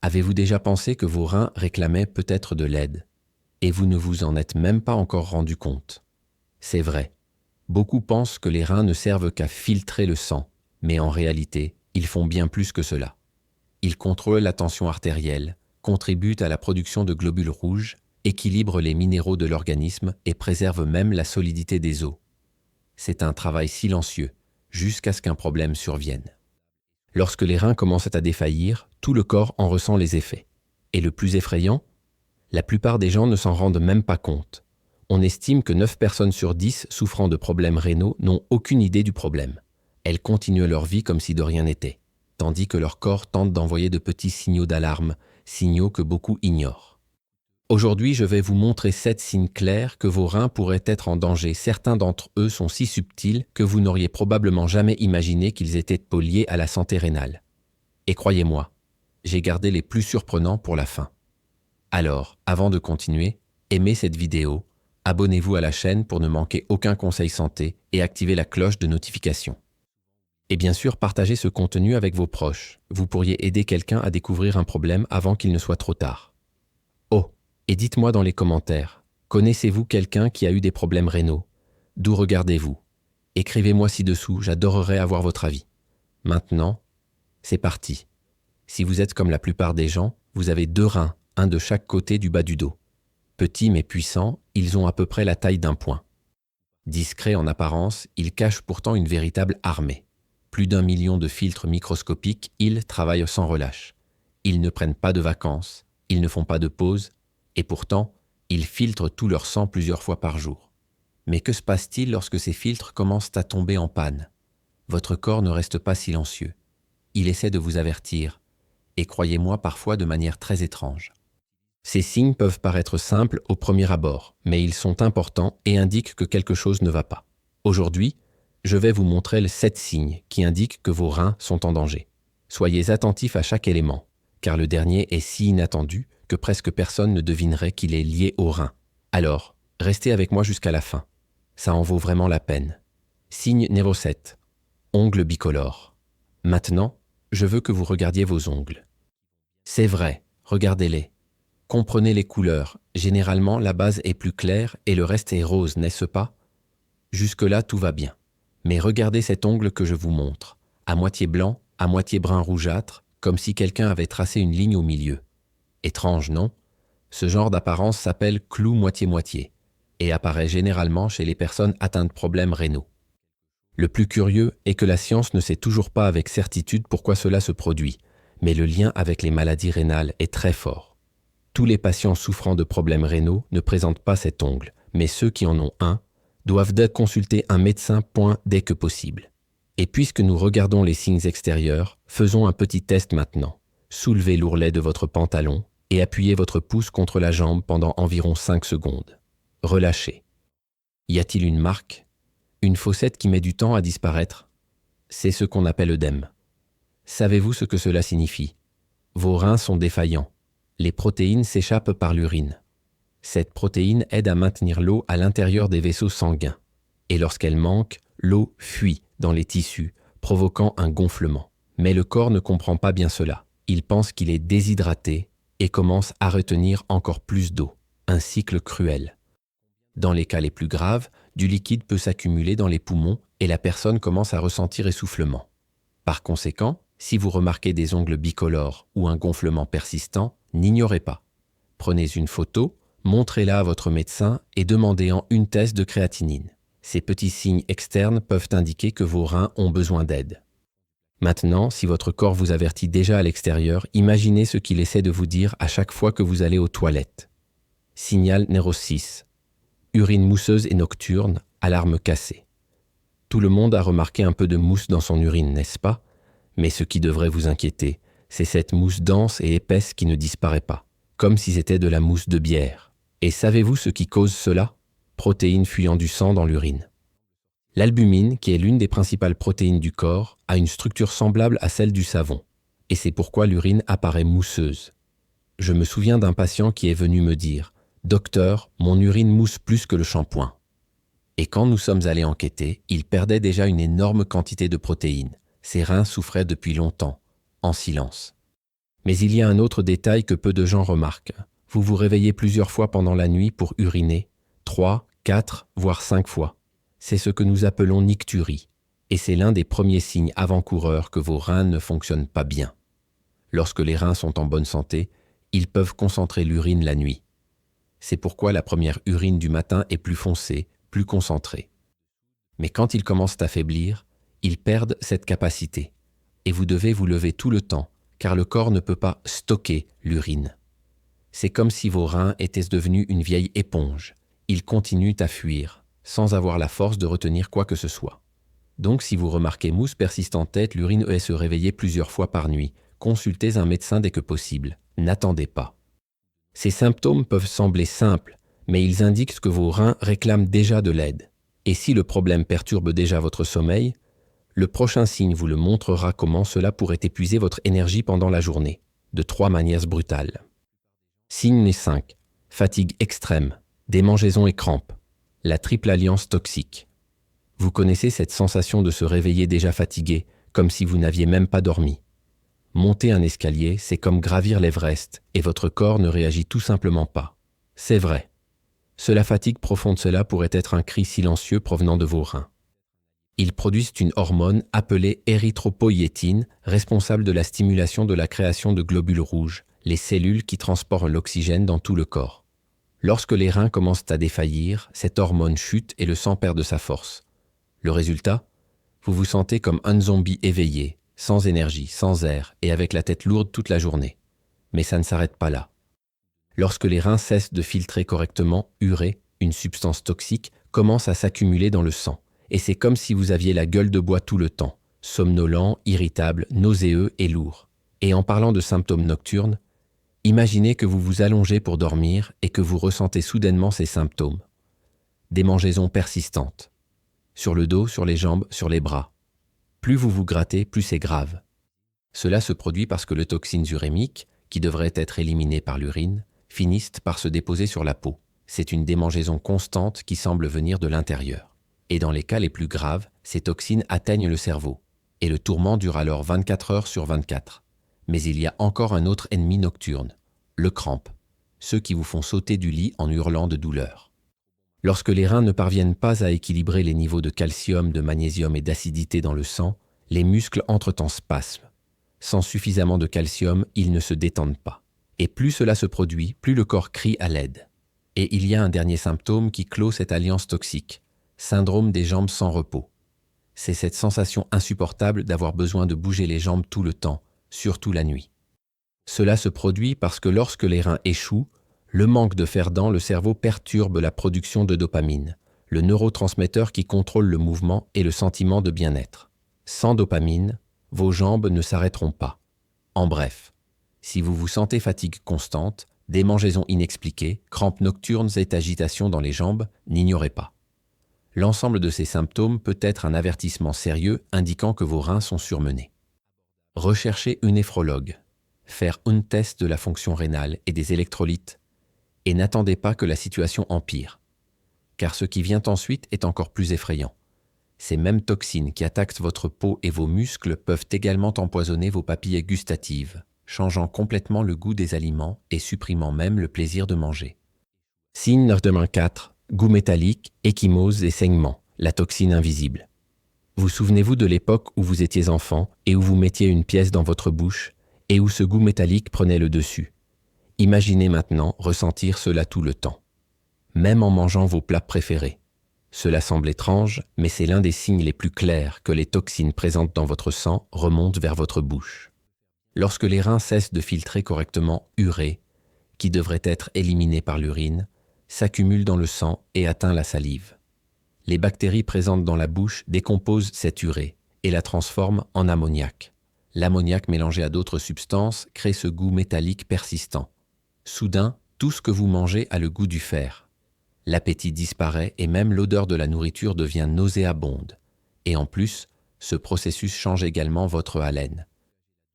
Avez-vous déjà pensé que vos reins réclamaient peut-être de l'aide et vous ne vous en êtes même pas encore rendu compte? C'est vrai. Beaucoup pensent que les reins ne servent qu'à filtrer le sang, mais en réalité, ils font bien plus que cela. Ils contrôlent la tension artérielle, contribuent à la production de globules rouges, équilibrent les minéraux de l'organisme et préservent même la solidité des os. C'est un travail silencieux, jusqu'à ce qu'un problème survienne. Lorsque les reins commencent à défaillir, tout le corps en ressent les effets. Et le plus effrayant, la plupart des gens ne s'en rendent même pas compte. On estime que 9 personnes sur 10 souffrant de problèmes rénaux n'ont aucune idée du problème. Elles continuent leur vie comme si de rien n'était, tandis que leur corps tente d'envoyer de petits signaux d'alarme, signaux que beaucoup ignorent. Aujourd'hui, je vais vous montrer 7 signes clairs que vos reins pourraient être en danger. Certains d'entre eux sont si subtils que vous n'auriez probablement jamais imaginé qu'ils étaient liés à la santé rénale. Et croyez-moi, j'ai gardé les plus surprenants pour la fin. Alors, avant de continuer, aimez cette vidéo, abonnez-vous à la chaîne pour ne manquer aucun conseil santé et activez la cloche de notification. Et bien sûr, partagez ce contenu avec vos proches. Vous pourriez aider quelqu'un à découvrir un problème avant qu'il ne soit trop tard. Oh, et dites-moi dans les commentaires, connaissez-vous quelqu'un qui a eu des problèmes rénaux? D'où regardez-vous? Écrivez-moi ci-dessous, j'adorerais avoir votre avis. Maintenant, c'est parti. Si vous êtes comme la plupart des gens, vous avez 2 reins, un de chaque côté du bas du dos. Petits mais puissants, ils ont à peu près la taille d'un poing. Discrets en apparence, ils cachent pourtant une véritable armée. Plus d'1 million de filtres microscopiques, ils travaillent sans relâche. Ils ne prennent pas de vacances, ils ne font pas de pause, et pourtant, ils filtrent tout leur sang plusieurs fois par jour. Mais que se passe-t-il lorsque ces filtres commencent à tomber en panne? Votre corps ne reste pas silencieux. Il essaie de vous avertir, et croyez-moi parfois de manière très étrange. Ces signes peuvent paraître simples au premier abord, mais ils sont importants et indiquent que quelque chose ne va pas. Aujourd'hui, je vais vous montrer les 7 signes qui indiquent que vos reins sont en danger. Soyez attentifs à chaque élément, car le dernier est si inattendu que presque personne ne devinerait qu'il est lié aux reins. Alors, restez avec moi jusqu'à la fin. Ça en vaut vraiment la peine. Signe numéro 7. Ongles bicolores. Maintenant, je veux que vous regardiez vos ongles. C'est vrai, regardez-les. Comprenez les couleurs. Généralement, la base est plus claire et le reste est rose, n'est-ce pas? Jusque-là, tout va bien. Mais regardez cet ongle que je vous montre. À moitié blanc, à moitié brun rougeâtre, comme si quelqu'un avait tracé une ligne au milieu. Étrange, non? Ce genre d'apparence s'appelle clou moitié-moitié et apparaît généralement chez les personnes atteintes de problèmes rénaux. Le plus curieux est que la science ne sait toujours pas avec certitude pourquoi cela se produit, mais le lien avec les maladies rénales est très fort. Tous les patients souffrant de problèmes rénaux ne présentent pas cet ongle, mais ceux qui en ont un doivent consulter un médecin dès que possible. Et puisque nous regardons les signes extérieurs, faisons un petit test maintenant. Soulevez l'ourlet de votre pantalon et appuyez votre pouce contre la jambe pendant environ 5 secondes. Relâchez. Y a-t-il une marque? Une fossette qui met du temps à disparaître? C'est ce qu'on appelle œdème. Savez-vous ce que cela signifie? Vos reins sont défaillants. Les protéines s'échappent par l'urine. Cette protéine aide à maintenir l'eau à l'intérieur des vaisseaux sanguins. Et lorsqu'elle manque, l'eau fuit dans les tissus, provoquant un gonflement. Mais le corps ne comprend pas bien cela. Il pense qu'il est déshydraté et commence à retenir encore plus d'eau. Un cycle cruel. Dans les cas les plus graves, du liquide peut s'accumuler dans les poumons et la personne commence à ressentir essoufflement. Par conséquent, si vous remarquez des ongles bicolores ou un gonflement persistant, n'ignorez pas. Prenez une photo, montrez-la à votre médecin et demandez-en une thèse de créatinine. Ces petits signes externes peuvent indiquer que vos reins ont besoin d'aide. Maintenant, si votre corps vous avertit déjà à l'extérieur, imaginez ce qu'il essaie de vous dire à chaque fois que vous allez aux toilettes. Signal numéro 6. Urine mousseuse et nocturne, alarme cassée. Tout le monde a remarqué un peu de mousse dans son urine, n'est-ce pas? Mais ce qui devrait vous inquiéter, c'est cette mousse dense et épaisse qui ne disparaît pas, comme si c'était de la mousse de bière. Et savez-vous ce qui cause cela? Protéines fuyant du sang dans l'urine. L'albumine, qui est l'une des principales protéines du corps, a une structure semblable à celle du savon. Et c'est pourquoi l'urine apparaît mousseuse. Je me souviens d'un patient qui est venu me dire « Docteur, mon urine mousse plus que le shampoing ». Et quand nous sommes allés enquêter, il perdait déjà une énorme quantité de protéines. Ses reins souffraient depuis longtemps, en silence. Mais il y a un autre détail que peu de gens remarquent. Vous vous réveillez plusieurs fois pendant la nuit pour uriner, 3, 4, voire 5 fois. C'est ce que nous appelons nicturie, et c'est l'un des premiers signes avant-coureurs que vos reins ne fonctionnent pas bien. Lorsque les reins sont en bonne santé, ils peuvent concentrer l'urine la nuit. C'est pourquoi la première urine du matin est plus foncée, plus concentrée. Mais quand ils commencent à faiblir, ils perdent cette capacité, et vous devez vous lever tout le temps, car le corps ne peut pas stocker l'urine. C'est comme si vos reins étaient devenus une vieille éponge. Ils continuent à fuir, sans avoir la force de retenir quoi que ce soit. Donc si vous remarquez mousse persistante tête, l'urine et se réveiller plusieurs fois par nuit, consultez un médecin dès que possible. N'attendez pas. Ces symptômes peuvent sembler simples, mais ils indiquent que vos reins réclament déjà de l'aide. Et si le problème perturbe déjà votre sommeil, le prochain signe vous le montrera comment cela pourrait épuiser votre énergie pendant la journée, de 3 manières brutales. Signe 5. Fatigue extrême, démangeaisons et crampes. La triple alliance toxique. Vous connaissez cette sensation de se réveiller déjà fatigué, comme si vous n'aviez même pas dormi. Monter un escalier, c'est comme gravir l'Everest, et votre corps ne réagit tout simplement pas. C'est vrai. Cela fatigue profonde, cela pourrait être un cri silencieux provenant de vos reins. Ils produisent une hormone appelée érythropoïétine, responsable de la stimulation de la création de globules rouges, les cellules qui transportent l'oxygène dans tout le corps. Lorsque les reins commencent à défaillir, cette hormone chute et le sang perd de sa force. Le résultat ? Vous vous sentez comme un zombie éveillé, sans énergie, sans air et avec la tête lourde toute la journée. Mais ça ne s'arrête pas là. Lorsque les reins cessent de filtrer correctement, urée, une substance toxique, commence à s'accumuler dans le sang. Et c'est comme si vous aviez la gueule de bois tout le temps, somnolent, irritable, nauséeux et lourd. Et en parlant de symptômes nocturnes, imaginez que vous vous allongez pour dormir et que vous ressentez soudainement ces symptômes. Démangeaisons persistantes. Sur le dos, sur les jambes, sur les bras. Plus vous vous grattez, plus c'est grave. Cela se produit parce que les toxines urémiques, qui devraient être éliminées par l'urine, finissent par se déposer sur la peau. C'est une démangeaison constante qui semble venir de l'intérieur. Et dans les cas les plus graves, ces toxines atteignent le cerveau. Et le tourment dure alors 24 heures sur 24. Mais il y a encore un autre ennemi nocturne, le crampe, ceux qui vous font sauter du lit en hurlant de douleur. Lorsque les reins ne parviennent pas à équilibrer les niveaux de calcium, de magnésium et d'acidité dans le sang, les muscles entrent en spasme. Sans suffisamment de calcium, ils ne se détendent pas. Et plus cela se produit, plus le corps crie à l'aide. Et il y a un dernier symptôme qui clôt cette alliance toxique, syndrome des jambes sans repos. C'est cette sensation insupportable d'avoir besoin de bouger les jambes tout le temps, surtout la nuit. Cela se produit parce que lorsque les reins échouent, le manque de fer dans le cerveau perturbe la production de dopamine, le neurotransmetteur qui contrôle le mouvement et le sentiment de bien-être. Sans dopamine, vos jambes ne s'arrêteront pas. En bref, si vous vous sentez fatigue constante, démangeaisons inexpliquées, crampes nocturnes et agitations dans les jambes, n'ignorez pas. L'ensemble de ces symptômes peut être un avertissement sérieux indiquant que vos reins sont surmenés. Recherchez une néphrologue, faire un test de la fonction rénale et des électrolytes, et n'attendez pas que la situation empire, car ce qui vient ensuite est encore plus effrayant. Ces mêmes toxines qui attaquent votre peau et vos muscles peuvent également empoisonner vos papilles gustatives, changeant complètement le goût des aliments et supprimant même le plaisir de manger. Signe numéro 4. Goût métallique, ecchymose et saignement, la toxine invisible. Vous souvenez-vous de l'époque où vous étiez enfant et où vous mettiez une pièce dans votre bouche et où ce goût métallique prenait le dessus. Imaginez maintenant ressentir cela tout le temps, même en mangeant vos plats préférés. Cela semble étrange, mais c'est l'un des signes les plus clairs que les toxines présentes dans votre sang remontent vers votre bouche. Lorsque les reins cessent de filtrer correctement urée, qui devrait être éliminée par l'urine, s'accumule dans le sang et atteint la salive. Les bactéries présentes dans la bouche décomposent cette urée et la transforment en ammoniac. L'ammoniac mélangé à d'autres substances crée ce goût métallique persistant. Soudain, tout ce que vous mangez a le goût du fer. L'appétit disparaît et même l'odeur de la nourriture devient nauséabonde. Et en plus, ce processus change également votre haleine.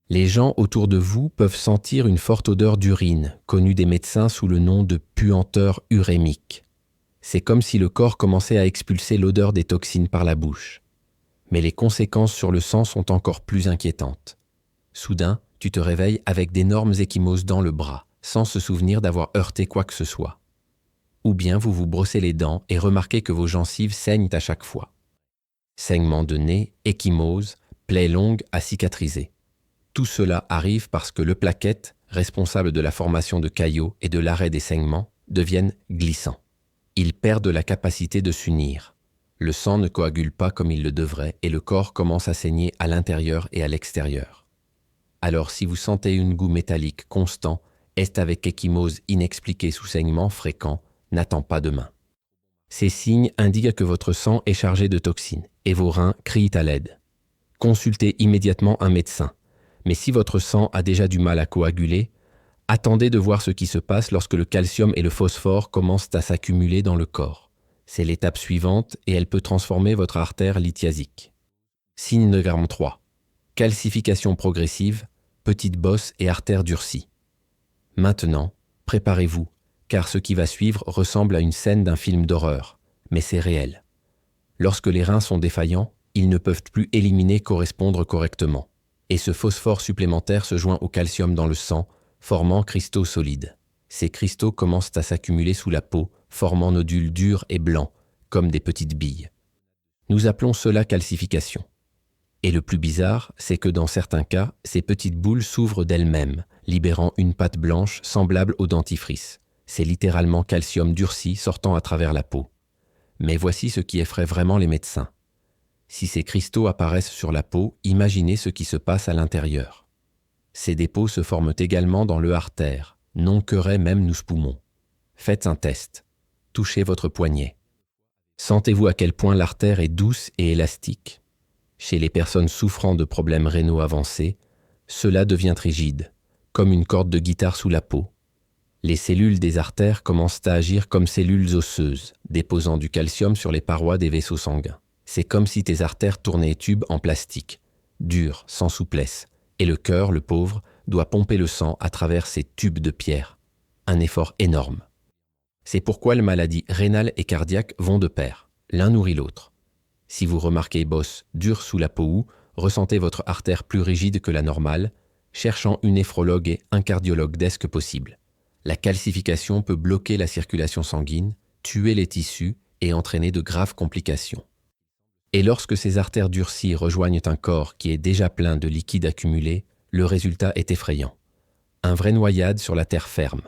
Les gens autour de vous peuvent sentir une forte odeur d'urine, connue des médecins sous le nom de puanteur urémique. C'est comme si le corps commençait à expulser l'odeur des toxines par la bouche. Mais les conséquences sur le sang sont encore plus inquiétantes. Soudain, tu te réveilles avec d'énormes ecchymoses dans le bras, sans se souvenir d'avoir heurté quoi que ce soit. Ou bien vous vous brossez les dents et remarquez que vos gencives saignent à chaque fois. Saignement de nez, ecchymose, plaies longues à cicatriser. Tout cela arrive parce que le plaquette, responsable de la formation de caillots et de l'arrêt des saignements, deviennent glissants. Ils perdent la capacité de s'unir. Le sang ne coagule pas comme il le devrait et le corps commence à saigner à l'intérieur et à l'extérieur. Alors si vous sentez une goût métallique constant, est avec ecchymose inexpliquée sous saignement fréquent, n'attends pas demain. Ces signes indiquent que votre sang est chargé de toxines et vos reins crient à l'aide. Consultez immédiatement un médecin. Mais si votre sang a déjà du mal à coaguler, attendez de voir ce qui se passe lorsque le calcium et le phosphore commencent à s'accumuler dans le corps. C'est l'étape suivante et elle peut transformer votre artère lithiasique. Signe de gramme 3. Calcification progressive, petite bosse et artère durcie. Maintenant, préparez-vous, car ce qui va suivre ressemble à une scène d'un film d'horreur, mais c'est réel. Lorsque les reins sont défaillants, ils ne peuvent plus éliminer correspondre correctement. Et ce phosphore supplémentaire se joint au calcium dans le sang, formant cristaux solides. Ces cristaux commencent à s'accumuler sous la peau, formant nodules durs et blancs, comme des petites billes. Nous appelons cela calcification. Et le plus bizarre, c'est que dans certains cas, ces petites boules s'ouvrent d'elles-mêmes, libérant une pâte blanche semblable au dentifrice. C'est littéralement calcium durci sortant à travers la peau. Mais voici ce qui effraie vraiment les médecins. Si ces cristaux apparaissent sur la peau, imaginez ce qui se passe à l'intérieur. Ces dépôts se forment également dans le artère, non qu'auraient même nous poumons. Faites un test. Touchez votre poignet. Sentez-vous à quel point l'artère est douce et élastique. Chez les personnes souffrant de problèmes rénaux avancés, cela devient rigide, comme une corde de guitare sous la peau. Les cellules des artères commencent à agir comme cellules osseuses, déposant du calcium sur les parois des vaisseaux sanguins. C'est comme si tes artères tournaient tubes en plastique, durs, sans souplesse, et le cœur, le pauvre, doit pomper le sang à travers ces tubes de pierre. Un effort énorme. C'est pourquoi les maladies rénales et cardiaques vont de pair. L'un nourrit l'autre. Si vous remarquez bosse dure sous la peau ou ressentez votre artère plus rigide que la normale, cherchant une néphrologue et un cardiologue dès que possible. La calcification peut bloquer la circulation sanguine, tuer les tissus et entraîner de graves complications. Et lorsque ces artères durcies rejoignent un corps qui est déjà plein de liquide accumulé, le résultat est effrayant. Un vrai noyade sur la terre ferme.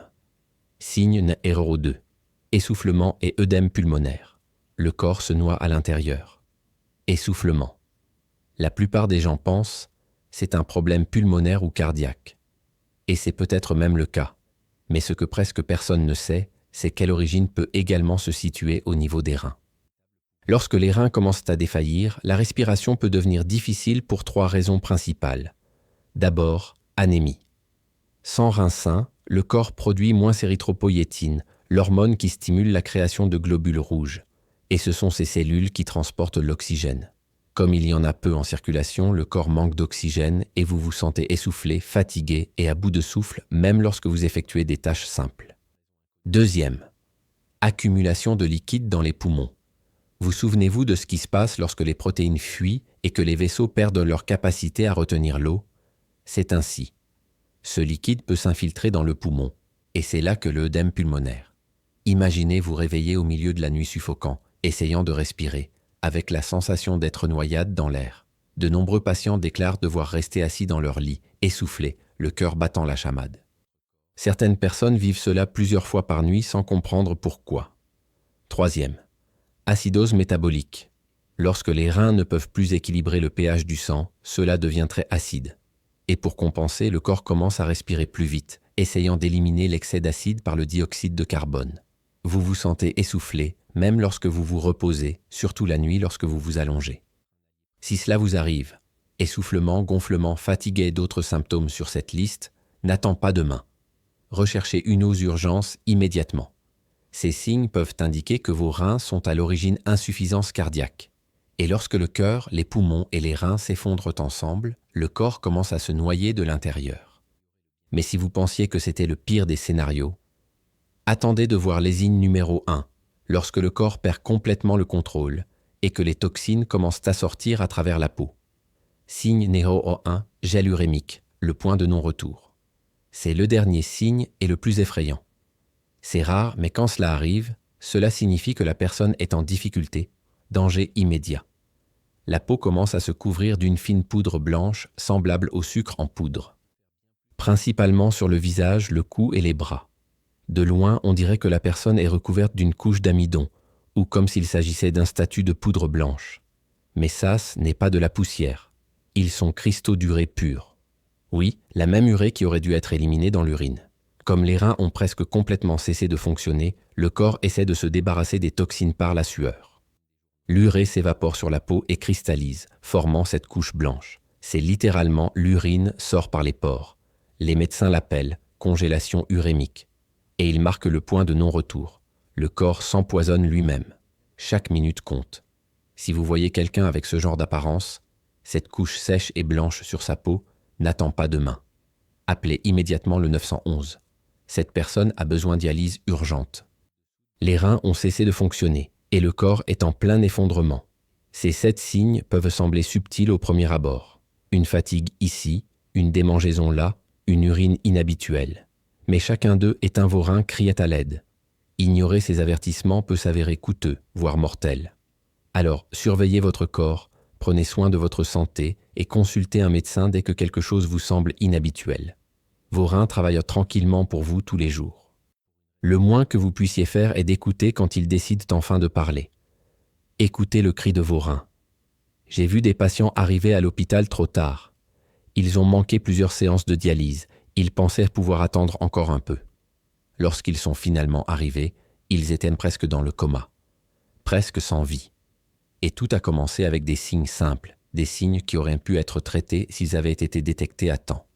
Signe numéro 2. Essoufflement et œdème pulmonaire. Le corps se noie à l'intérieur. Essoufflement. La plupart des gens pensent, c'est un problème pulmonaire ou cardiaque. Et c'est peut-être même le cas. Mais ce que presque personne ne sait, c'est quelle origine peut également se situer au niveau des reins. Lorsque les reins commencent à défaillir, la respiration peut devenir difficile pour 3 raisons principales. D'abord, anémie. Sans reins sains, le corps produit moins érythropoïétine, l'hormone qui stimule la création de globules rouges. Et ce sont ces cellules qui transportent l'oxygène. Comme il y en a peu en circulation, le corps manque d'oxygène et vous vous sentez essoufflé, fatigué et à bout de souffle, même lorsque vous effectuez des tâches simples. Deuxième, accumulation de liquide dans les poumons. Vous souvenez-vous de ce qui se passe lorsque les protéines fuient et que les vaisseaux perdent leur capacité à retenir l'eau? C'est ainsi. Ce liquide peut s'infiltrer dans le poumon, et c'est là que l'œdème pulmonaire. Imaginez vous réveiller au milieu de la nuit suffocant, essayant de respirer, avec la sensation d'être noyade dans l'air. De nombreux patients déclarent devoir rester assis dans leur lit, essoufflés, le cœur battant la chamade. Certaines personnes vivent cela plusieurs fois par nuit sans comprendre pourquoi. Troisième, acidose métabolique. Lorsque les reins ne peuvent plus équilibrer le pH du sang, cela devient très acide. Et pour compenser, le corps commence à respirer plus vite, essayant d'éliminer l'excès d'acide par le dioxyde de carbone. Vous vous sentez essoufflé, même lorsque vous vous reposez, surtout la nuit lorsque vous vous allongez. Si cela vous arrive, essoufflement, gonflement, fatigue et d'autres symptômes sur cette liste, n'attends pas demain. Recherchez une aux urgences immédiatement. Ces signes peuvent indiquer que vos reins sont à l'origine insuffisance cardiaque. Et lorsque le cœur, les poumons et les reins s'effondrent ensemble, le corps commence à se noyer de l'intérieur. Mais si vous pensiez que c'était le pire des scénarios, attendez de voir les signes numéro 1, lorsque le corps perd complètement le contrôle et que les toxines commencent à sortir à travers la peau. Signe numéro 1, gel urémique, le point de non-retour. C'est le dernier signe et le plus effrayant. C'est rare, mais quand cela arrive, cela signifie que la personne est en difficulté, danger immédiat. La peau commence à se couvrir d'une fine poudre blanche semblable au sucre en poudre. Principalement sur le visage, le cou et les bras. De loin, on dirait que la personne est recouverte d'une couche d'amidon, ou comme s'il s'agissait d'un statut de poudre blanche. Mais ça, ce n'est pas de la poussière. Ils sont cristaux d'urée purs. Oui, la même urée qui aurait dû être éliminée dans l'urine. Comme les reins ont presque complètement cessé de fonctionner, le corps essaie de se débarrasser des toxines par la sueur. L'urée s'évapore sur la peau et cristallise, formant cette couche blanche. C'est littéralement l'urine sort par les pores. Les médecins l'appellent congélation urémique. Et il marque le point de non-retour. Le corps s'empoisonne lui-même. Chaque minute compte. Si vous voyez quelqu'un avec ce genre d'apparence, cette couche sèche et blanche sur sa peau, n'attend pas demain. Appelez immédiatement le 911. Cette personne a besoin de dialyse urgente. Les reins ont cessé de fonctionner et le corps est en plein effondrement. Ces 7 signes peuvent sembler subtils au premier abord. Une fatigue ici, une démangeaison là, une urine inhabituelle. Mais chacun d'eux éteint vos reins, criait à l'aide. Ignorer ces avertissements peut s'avérer coûteux, voire mortel. Alors, surveillez votre corps, prenez soin de votre santé et consultez un médecin dès que quelque chose vous semble inhabituel. Vos reins travaillent tranquillement pour vous tous les jours. Le moins que vous puissiez faire est d'écouter quand ils décident enfin de parler. Écoutez le cri de vos reins. J'ai vu des patients arriver à l'hôpital trop tard. Ils ont manqué plusieurs séances de dialyse. Ils pensaient pouvoir attendre encore un peu. Lorsqu'ils sont finalement arrivés, ils étaient presque dans le coma, presque sans vie. Et tout a commencé avec des signes simples, des signes qui auraient pu être traités s'ils avaient été détectés à temps.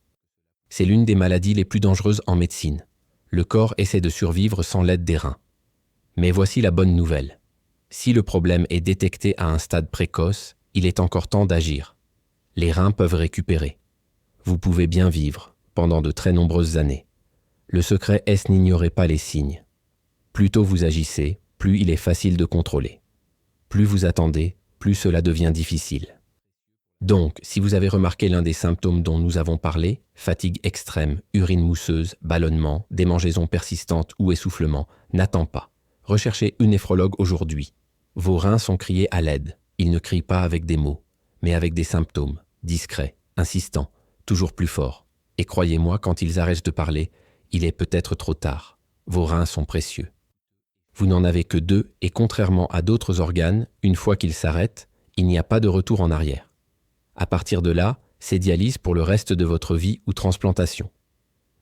C'est l'une des maladies les plus dangereuses en médecine. Le corps essaie de survivre sans l'aide des reins. Mais voici la bonne nouvelle. Si le problème est détecté à un stade précoce, il est encore temps d'agir. Les reins peuvent récupérer. Vous pouvez bien vivre, pendant de très nombreuses années. Le secret est n'ignorez pas les signes. Plus tôt vous agissez, plus il est facile de contrôler. Plus vous attendez, plus cela devient difficile. Donc, si vous avez remarqué l'un des symptômes dont nous avons parlé, fatigue extrême, urine mousseuse, ballonnement, démangeaison persistante ou essoufflement, n'attends pas. Recherchez une néphrologue aujourd'hui. Vos reins sont criés à l'aide. Ils ne crient pas avec des mots, mais avec des symptômes, discrets, insistants, toujours plus forts. Et croyez-moi, quand ils arrêtent de parler, il est peut-être trop tard. Vos reins sont précieux. Vous n'en avez que 2 et contrairement à d'autres organes, une fois qu'ils s'arrêtent, il n'y a pas de retour en arrière. À partir de là, c'est dialyse pour le reste de votre vie ou transplantation.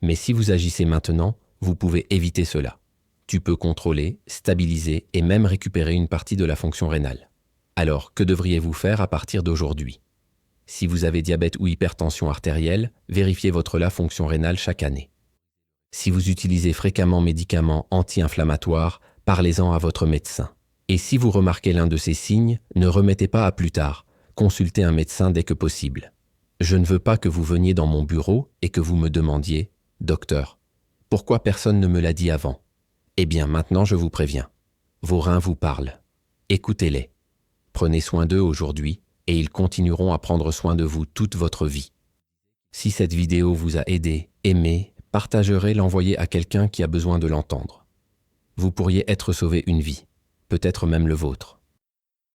Mais si vous agissez maintenant, vous pouvez éviter cela. Tu peux contrôler, stabiliser et même récupérer une partie de la fonction rénale. Alors, que devriez-vous faire à partir d'aujourd'hui? Si vous avez diabète ou hypertension artérielle, vérifiez votre fonction rénale chaque année. Si vous utilisez fréquemment médicaments anti-inflammatoires, parlez-en à votre médecin. Et si vous remarquez l'un de ces signes, ne remettez pas à plus tard. Consultez un médecin dès que possible. Je ne veux pas que vous veniez dans mon bureau et que vous me demandiez « Docteur, pourquoi personne ne me l'a dit avant ?» Eh bien, maintenant je vous préviens. Vos reins vous parlent. Écoutez-les. Prenez soin d'eux aujourd'hui et ils continueront à prendre soin de vous toute votre vie. Si cette vidéo vous a aidé, aimé, partagez, l'envoyer à quelqu'un qui a besoin de l'entendre. Vous pourriez être sauvé une vie, peut-être même le vôtre.